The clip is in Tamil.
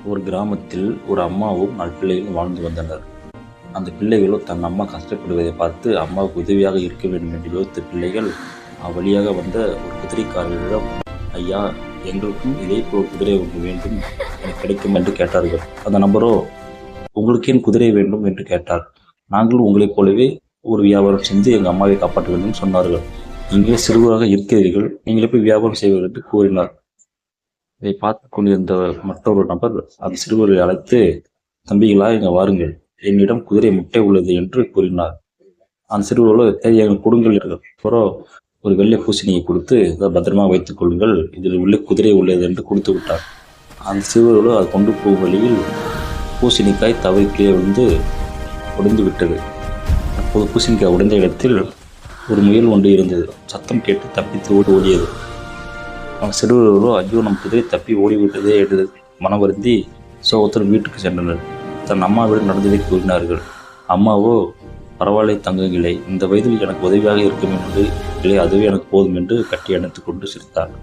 ஒரு கிராமத்தில் ஒரு அம்மாவும் 4 பிள்ளைகளும் வாழ்ந்து வந்தனர். அந்த பிள்ளைகளும் தன் அம்மா கஷ்டப்படுவதை பார்த்து அம்மாவுக்கு உதவியாக இருக்க வேண்டும் என்று யோசித்த பிள்ளைகள் அவ்வழியாக வந்த ஒரு குதிரைக்காரரிடம், ஐயா, எங்களுக்கும் இதே போல் குதிரை ஒன்று வேண்டும், எனக்கு கிடைக்கும் என்று கேட்டார்கள். அந்த நபரோ, உங்களுக்கு ஏன் குதிரை வேண்டும் என்று கேட்டார். நாங்களும் உங்களைப் போலவே ஒரு வியாபாரம் செஞ்சு எங்கள் அம்மாவை காப்பாற்ற வேண்டும் சொன்னார்கள். நீங்களே சிறுவராக இருக்கிறீர்கள், நீங்களே போய் வியாபாரம் செய்வீர்கள் என்று கூறினார். இதை பார்த்து கொண்டிருந்த மற்றொரு நபர் அந்த சிறுவரை அழைத்து, தம்பிகளா, இங்க வாருங்கள், என்னிடம் குதிரை முட்டை உள்ளது என்று கூறினார். அந்த சிறுவர்களோ, எங்கள் கொடுங்கள் என்றார். அப்புறம் ஒரு வெள்ளை பூசணியை கொடுத்து, இதை பத்திரமா வைத்துக் கொள்ளுங்கள், இதில் உள்ள குதிரை உள்ளது என்று கொடுத்து விட்டார். அந்த சிறுவர்களோ அது கொண்டு போகும் வழியில் பூசணிக்காய் தவறி கீழே விழுந்து உடைந்து விட்டது. அப்போது பூசணிக்காய் உடைந்த இடத்தில் ஒரு முயல் ஒன்று இருந்தது. சத்தம் கேட்டு தப்பித்து ஓடியது. அவன் சிறுவர்களோ, ஐயோ, நம் குதிரை தப்பி ஓடிவிட்டதே என்று மனம் வருந்தி சோகத்துடன் வீட்டுக்கு சென்றனர். தன் அம்மாவிடம் நடந்ததை கூறினார்கள். அம்மாவோ, பரவாயில்லை தங்கங்களே, இந்த வயதில் எனக்கு உதவியாக இருக்கும் என்று அதுவே எனக்கு போதும் என்று கட்டி அணைத்துக் கொண்டு சிரித்தார்.